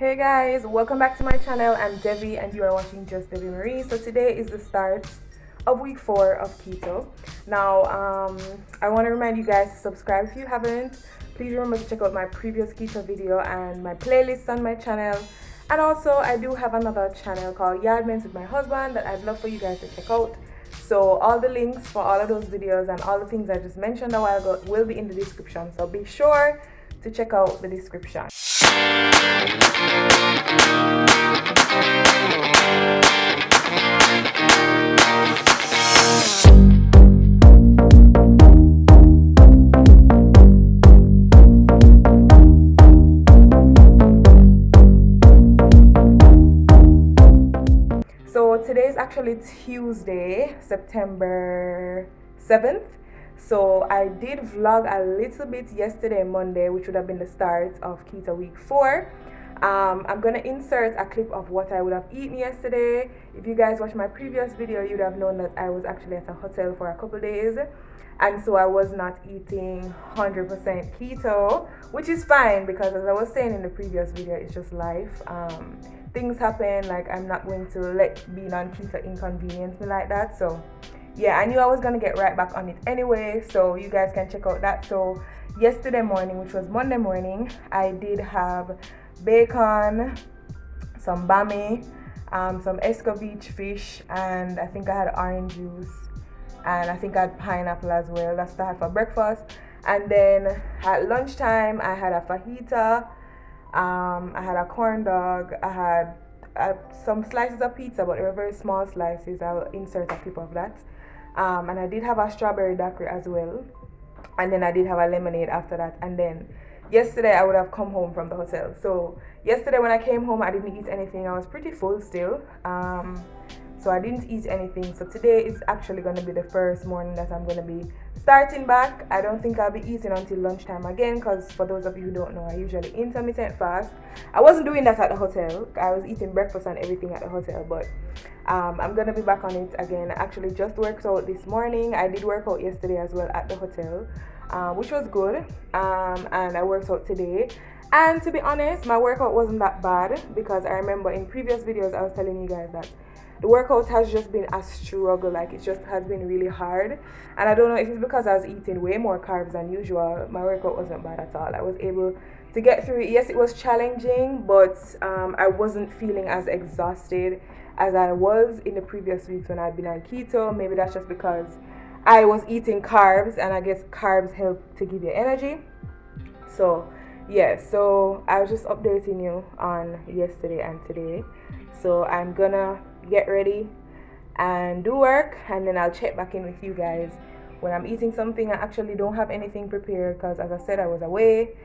Hey guys, welcome back to my channel. I'm Devi and you are watching Just Devi Marie. So today is the start of week 4 of keto. Now I want to remind you guys to subscribe if you haven't. Please remember to check out my previous keto video and my playlist on my channel. And also I do have another channel called Yardments with my husband that I'd love for you guys to check out. So all the links for all of those videos and all the things I just mentioned a while ago will be in the description. So be sure to check out the description. So today is actually Tuesday, September 7th. So I did vlog a little bit yesterday, Monday, which would have been the start of keto week 4. I'm gonna insert a clip of what I would have eaten yesterday. If you guys watched my previous video, you'd have known that I was actually at a hotel for a couple days, and so I was not eating 100% keto, which is fine because, as I was saying in the previous video, it's just life. Things happen. Like, I'm not going to let being on keto inconvenience me like that. So yeah, I knew I was gonna get right back on it anyway, so you guys can check out that. So yesterday morning, which was Monday morning, I did have bacon, some bami, some escovitch fish, and I think I had orange juice, and I think I had pineapple as well. That's what I had for breakfast. And then at lunchtime I had a fajita, I had a corn dog, I had some slices of pizza, but they were very small slices. I'll insert a clip of that. And I did have a strawberry daiquiri as well, and then I did have a lemonade after that. And then yesterday I would have come home from the hotel. So yesterday when I came home, I didn't eat anything. I was pretty full still, so I didn't eat anything. So today is actually going to be the first morning that I'm going to be starting back. I don't think I'll be eating until lunchtime again, because for those of you who don't know, I usually intermittent fast. I wasn't doing that at the hotel. I was eating breakfast and everything at the hotel, but I'm going to be back on it again. I actually just worked out this morning. I did work out yesterday as well at the hotel, which was good, and I worked out today. And to be honest, my workout wasn't that bad, because I remember in previous videos I was telling you guys that the workout has just been a struggle. Like, it just has been really hard, and I don't know if it's because I was eating way more carbs than usual. My workout wasn't bad at all. I was able to get through it. Yes, it was challenging, but I wasn't feeling as exhausted as I was in the previous weeks when I'd been on keto. Maybe that's just because I was eating carbs, and I guess carbs help to give you energy. So yeah, so I was just updating you on yesterday and today. So I'm gonna get ready and do work, and then I'll check back in with you guys when I'm eating something. I actually don't have anything prepared because, as I said, I was away.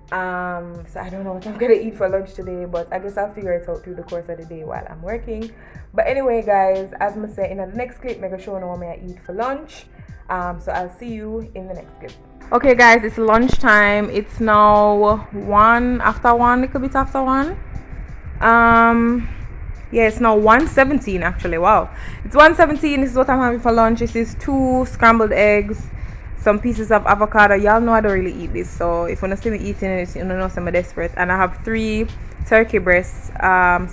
So I don't know what I'm gonna eat for lunch today, but I guess I'll figure it out through the course of the day while I'm working. But anyway, guys, as I say in the next clip, make sure you know what I eat for lunch. So I'll see you in the next clip. Okay guys, it's lunchtime. It's now 1 after 1, a little bit after 1. Yeah, it's now 1:17 actually. Wow, it's 1:17. This is what I'm having for lunch. This is 2 scrambled eggs, some pieces of avocado. Y'all know I don't really eat this, so if you want to see me eating it, you know I'm desperate. And I have 3 turkey breast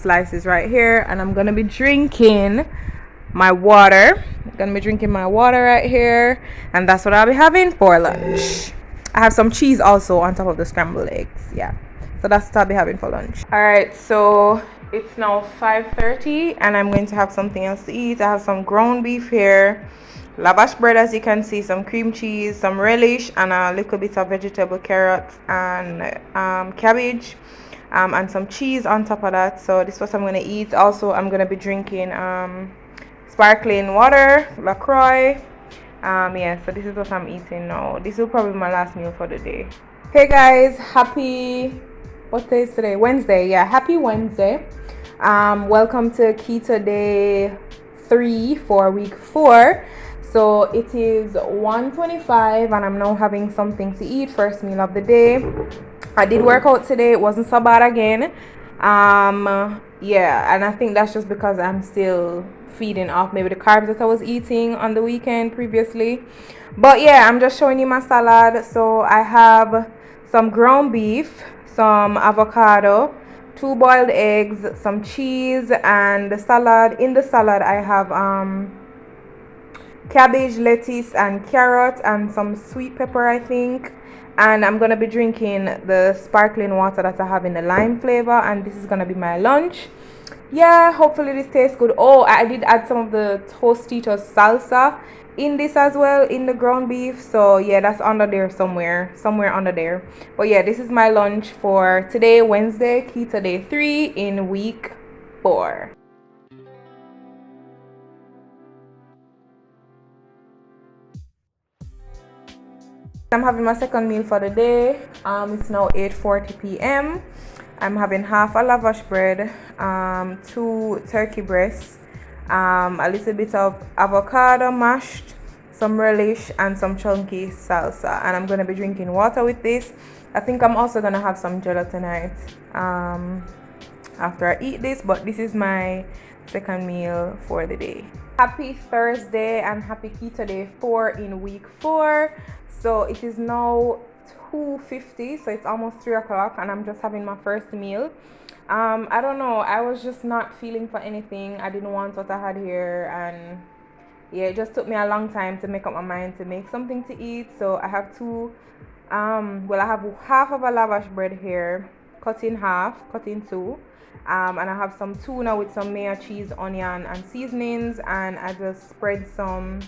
slices right here, and I'm gonna be drinking my water. I'm gonna be drinking my water right here, and that's what I'll be having for lunch. I have some cheese also on top of the scrambled eggs. Yeah, so that's what I'll be having for lunch. All right, so it's now 5:30, and I'm going to have something else to eat. I have some ground beef here, lavash bread, as you can see, some cream cheese, some relish, and a little bit of vegetable carrots and cabbage, and some cheese on top of that. So this is what I'm going to eat. Also, I'm going to be drinking sparkling water, LaCroix. Yeah, so this is what I'm eating now. This will probably be my last meal for the day. Hey guys, what day is today? Wednesday. Yeah, happy Wednesday. Welcome to keto day 3 for week 4. So it is 1:25, and I'm now having something to eat, first meal of the day. I did work out today. It wasn't so bad again. Yeah, and I think that's just because I'm still feeding off maybe the carbs that I was eating on the weekend previously. But yeah, I'm just showing you my salad. So I have some ground beef, some avocado, 2 boiled eggs, some cheese, and the salad. In the salad I have cabbage, lettuce, and carrot, and some sweet pepper, I think. And I'm gonna be drinking the sparkling water that I have in the lime flavor, and this is gonna be my lunch. Yeah, hopefully this tastes good. Oh, I did add some of the Tostitos salsa in this as well, in the ground beef. So yeah, that's under there somewhere under there. But yeah, this is my lunch for today, Wednesday, keto day 3 in week 4. I'm having my second meal for the day. It's now 8:40 p.m. I'm having half a lavash bread, 2 turkey breasts, a little bit of avocado mashed, some relish, and some chunky salsa. And I'm gonna be drinking water with this. I think I'm also gonna have some jello tonight after I eat this. But this is my second meal for the day. Happy Thursday and happy keto day 4 in week 4. So it is now 2:50, so it's almost 3 o'clock, and I'm just having my first meal. I don't know, I was just not feeling for anything. I didn't want what I had here, and yeah, it just took me a long time to make up my mind to make something to eat. So I have I have half of a lavash bread here, cut in half, cut in two. And I have some tuna with some mayo, cheese, onion, and seasonings, and I just spread some,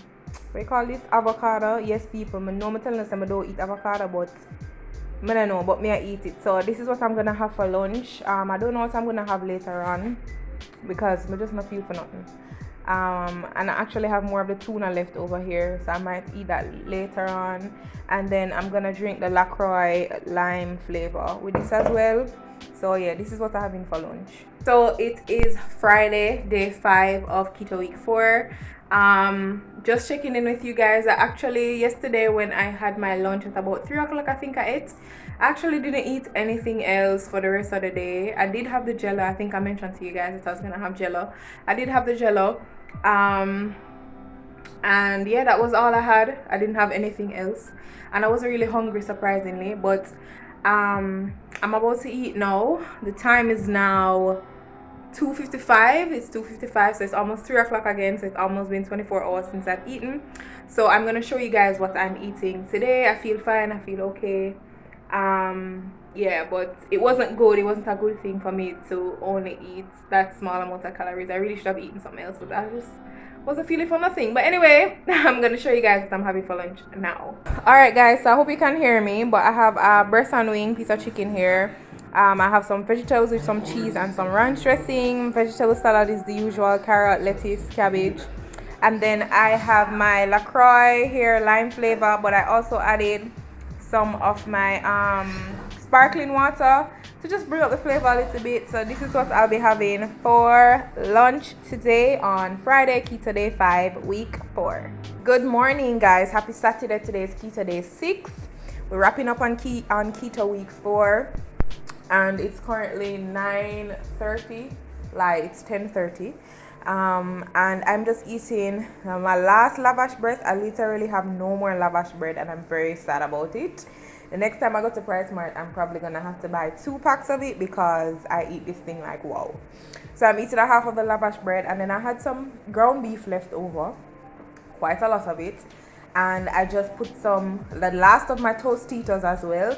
what you call this, avocado. Yes, people, I know I'm telling us I don't eat avocado, but I don't know, but me I eat it. So this is what I'm gonna have for lunch. I don't know what I'm gonna have later on because I just not feel for nothing. And I actually have more of the tuna left over here, so I might eat that later on. And then I'm gonna drink the LaCroix lime flavor with this as well. So yeah, this is what I'm having for lunch. So it is Friday, day 5 of keto week 4. Just checking in with you guys. Actually, yesterday when I had my lunch at about 3 o'clock, I think I ate. I actually didn't eat anything else for the rest of the day. I did have the jello. I think I mentioned to you guys that I was gonna have jello. I did have the jello. And yeah, that was all I had. I didn't have anything else, and I wasn't really hungry, surprisingly. But I'm about to eat now. The time is now 2:55. It's 2:55, so it's almost 3 o'clock again. So it's almost been 24 hours since I've eaten. So I'm gonna show you guys what I'm eating today. I feel fine. I feel okay. Yeah, but it wasn't good. It wasn't a good thing for me to only eat that small amount of calories. I really should have eaten something else, but I just wasn't feeling for nothing. But anyway, I'm gonna show you guys what I'm having for lunch now. All right, guys. So I hope you can hear me. But I have a breast and wing piece of chicken here. I have some vegetables with some cheese and some ranch dressing. Vegetable salad is the usual: carrot, lettuce, cabbage. And then I have my LaCroix here, lime flavor, but I also added some of my sparkling water to just bring up the flavor a little bit. So this is what I'll be having for lunch today on Friday, keto day 5, week 4. Good morning, guys. Happy Saturday. Today is keto day 6. We're wrapping up on keto week 4, and it's currently 9:30. Like, it's 10:30. And I'm just eating my last lavash bread. I literally have no more lavash bread, and I'm very sad about it. The next time I go to Price Mart, I'm probably gonna have to buy 2 packs of it because I eat this thing like wow. So I'm eating a half of the lavash bread, and then I had some ground beef left over, quite a lot of it, and I just put the last of my Tostitos as well,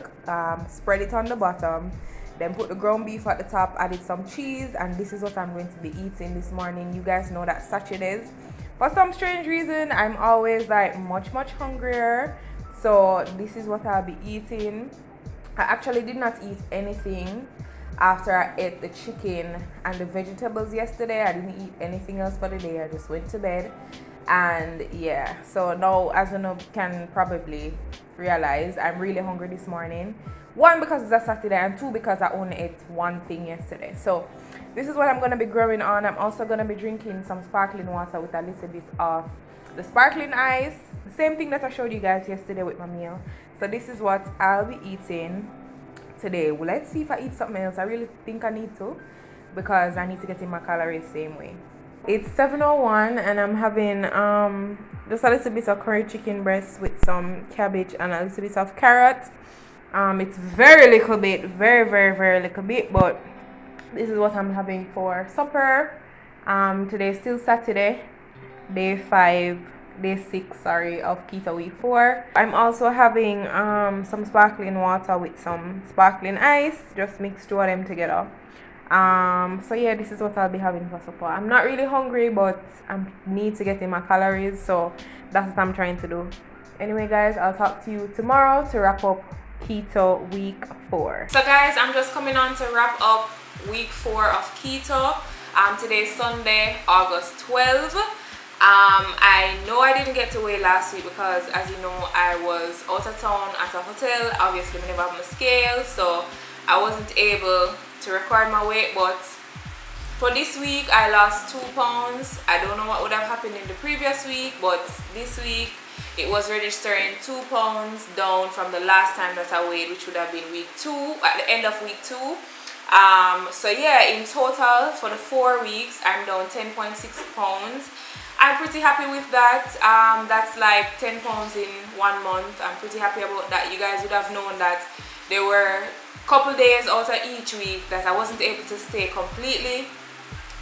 spread it on the bottom, then put the ground beef at the top, added some cheese, and this is what I'm going to be eating this morning. You guys know that Saturdays, for some strange reason, I'm always like much hungrier. So this is what I'll be eating. I actually did not eat anything after I ate the chicken and the vegetables yesterday. I didn't eat anything else for the day. I just went to bed. And yeah, so now, as you know, can probably realize, I'm really hungry this morning. 1, because it's a Saturday, and 2, because I only ate one thing yesterday. So this is what I'm going to be growing on. I'm also going to be drinking some sparkling water with a little bit of the sparkling ice, the same thing that I showed you guys yesterday with my meal. So this is what I'll be eating today. Well, let's see if I eat something else. I really think I need to, because I need to get in my calories same way. It's 7:01, and I'm having just a little bit of curry chicken breast with some cabbage and a little bit of carrot. It's very little bit, very little bit, but This is what I'm having for supper. Today is still Saturday, day 5, day 6, sorry, of Keto week 4. I'm also having some sparkling water with some sparkling ice, just mix two of them together. So yeah, this is what I'll be having for supper. I'm not really hungry, but I need to get in my calories, so that's what I'm trying to do. Anyway guys, I'll talk to you tomorrow to wrap up Keto week 4. So guys, I'm just coming on to wrap up week 4 of Keto. Today is Sunday, August 12th. I know I didn't get to weigh last week because, as you know, I was out of town at a hotel. Obviously I never have my scale, so I wasn't able to record my weight. But for this week I lost 2 pounds. I don't know what would have happened in the previous week, but this week it was registering 2 pounds down from the last time that I weighed, which would have been week 2, at the end of week 2. So yeah, in total for the 4 weeks I'm down 10.6 pounds. I'm pretty happy with that. That's like 10 pounds in 1 month. I'm pretty happy about that. You guys would have known that there were a couple days out of each week that I wasn't able to stay completely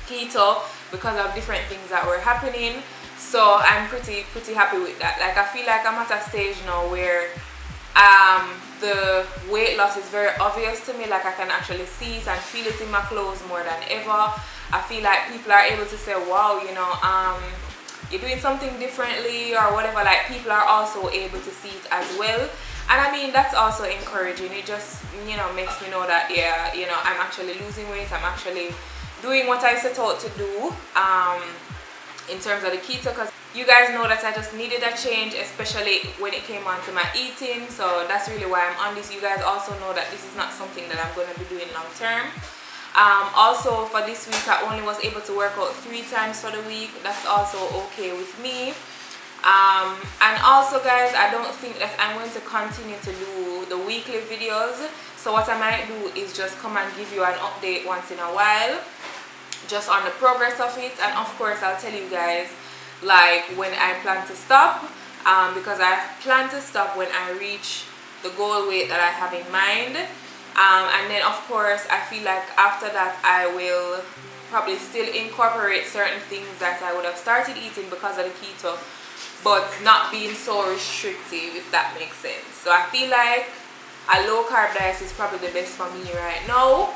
keto because of different things that were happening. So I'm pretty happy with that. Like, I feel like I'm at a stage now where the weight loss is very obvious to me. Like, I can actually see it and feel it in my clothes more than ever. I feel like people are able to say, wow, you know, you're doing something differently or whatever. Like, people are also able to see it as well. And I mean, that's also encouraging. It just, you know, makes me know that, yeah, you know, I'm actually losing weight. I'm actually doing what I set out to do in terms of the keto, because you guys know that I just needed a change, especially when it came on to my eating. So that's really why I'm on this. You guys also know that this is not something that I'm going to be doing long term. Also for this week I only was able to work out 3 times for the week. That's also okay with me. And also guys, I don't think that I'm going to continue to do the weekly videos. So what I might do is just come and give you an update once in a while, just on the progress of it. And of course I'll tell you guys like when I plan to stop, because I plan to stop when I reach the goal weight that I have in mind. And then of course I feel like after that I will probably still incorporate certain things that I would have started eating because of the keto, but not being so restrictive, if that makes sense. So I feel like a low carb diet is probably the best for me right now,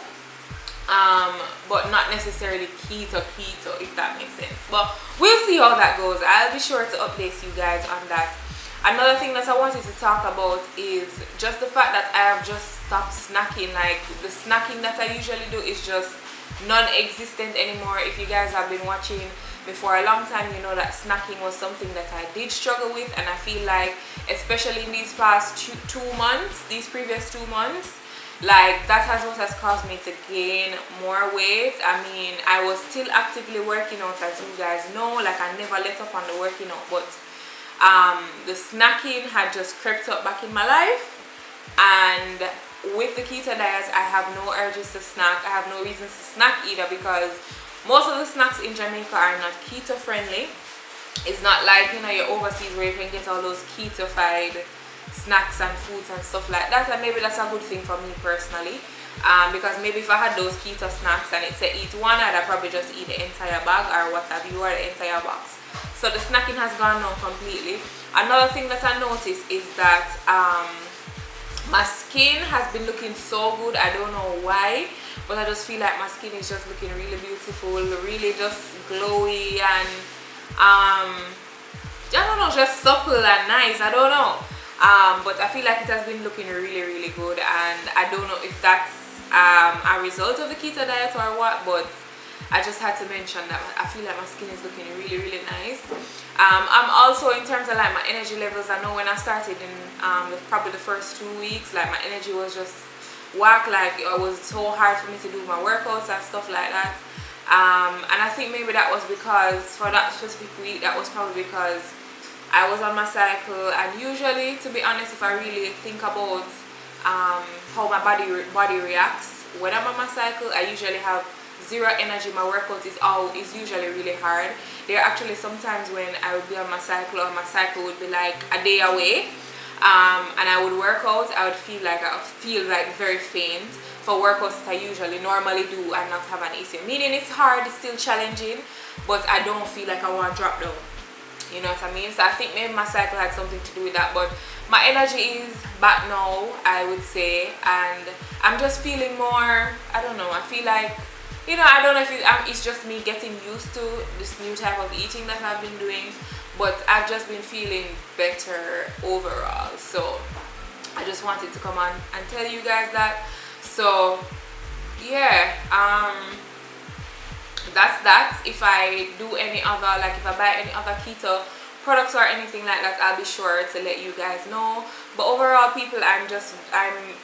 but not necessarily keto, if that makes sense. But we'll see how that goes. I'll be sure to update you guys on that. Another thing that I wanted to talk about is just the fact that I have just stopped snacking. Like, the snacking that I usually do is just non-existent anymore. If you guys have been watching me for a long time, you know that snacking was something that I did struggle with, and I feel like especially in these past 2 months, these previous 2 months, like that has what has caused me to gain more weight. I mean, I was still actively working out, as you guys know. Like, I never let up on the working out, but the snacking had just crept up back in my life. And with the keto diet, I have no urges to snack. I have no reasons to snack either, because most of the snacks in Jamaica are not keto friendly. It's not like, you know, you're overseas where you can get all those keto-fied snacks and foods and stuff like that. And maybe that's a good thing for me personally, because maybe if I had those keto snacks and it said eat one, I'd probably just eat the entire bag or what have you, or the entire box. So the snacking has gone down completely. Another thing that I noticed is that my skin has been looking so good. I don't know why, but I just feel like my skin is just looking really beautiful, really just glowy, and I don't know, just supple and nice. I don't know, but I feel like it has been looking really good, and I don't know if that's a result of the keto diet or what, but I just had to mention that I feel like my skin is looking really nice. I'm also, in terms of like my energy levels, I know when I started in probably the first 2 weeks, like my energy was just whack. Like, it was so hard for me to do my workouts and stuff like that. And I think maybe that was because for that specific week, that was probably because I was on my cycle. And usually, to be honest, if I really think about how my body reacts when I'm on my cycle, I usually have zero energy. My workout is usually really hard. There are actually sometimes when I would be on my cycle, or my cycle would be like a day away, and I would work out. I would feel like very faint for workouts that I usually normally do and not have an issue. Meaning it's hard, it's still challenging, but I don't feel like I want to drop down. You know what I mean? So I think maybe my cycle had something to do with that, but my energy is back now, I would say, and I'm just feeling more, I don't know, I feel like, you know, I don't know if it's just me getting used to this new type of eating that I've been doing, but I've just been feeling better overall. So I just wanted to come on and tell you guys that. So yeah, that's that. If I do any other, like if I buy any other keto products or anything like that, I'll be sure to let you guys know. But overall, people, I'm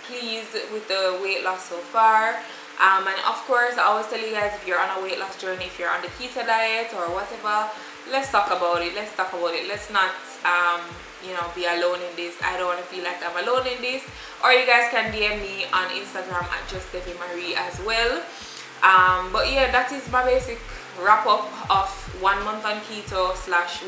pleased with the weight loss so far. And of course, I always tell you guys, if you're on a weight loss journey, if you're on the keto diet or whatever, let's talk about it. Let's talk about it. Let's not you know, be alone in this. I don't want to feel like I'm alone in this. Or you guys can DM me on Instagram at @JustDeviMarie as well. But yeah, that is my basic wrap up of 1 month on keto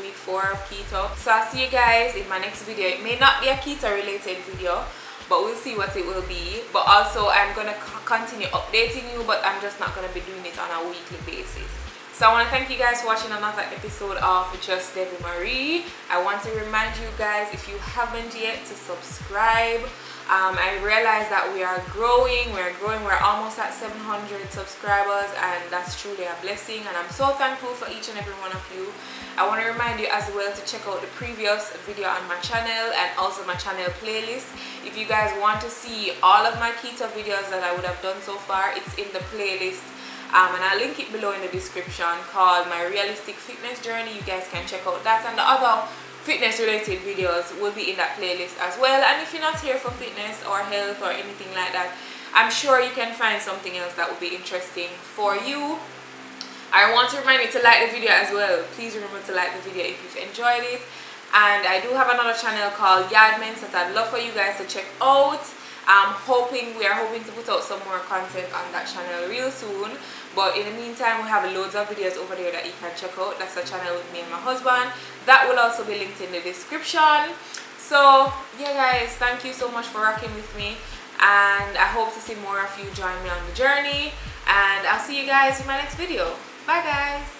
/ week 4 of keto. So I'll see you guys in my next video. It may not be a keto related video, but we'll see what it will be. But also I'm gonna continue updating you, but I'm just not gonna be doing it on a weekly basis. So I want to thank you guys for watching another episode of Just Devi Marie. I want to remind you guys, if you haven't yet, to subscribe. I realize that we are growing, we're almost at 700 subscribers, and that's truly a blessing, and I'm so thankful for each and every one of you. I want to remind you as well to check out the previous video on my channel and also my channel playlist. If you guys want to see all of my keto videos that I would have done so far, it's in the playlist. And I'll link it below in the description, called My Realistic Fitness Journey. You guys can check out that, and the other fitness related videos will be in that playlist as well. And if you're not here for fitness or health or anything like that, I'm sure you can find something else that will be interesting for you. I want to remind you to like the video as well. Please remember to like the video if you've enjoyed it. And I do have another channel called Yardments that I'd love for you guys to check out. We are hoping to put out some more content on that channel real soon. But in the meantime, we have loads of videos over there that you can check out. That's a channel with me and my husband. That will also be linked in the description. So yeah guys, thank you so much for rocking with me, and I hope to see more of you join me on the journey, and I'll see you guys in my next video. Bye guys.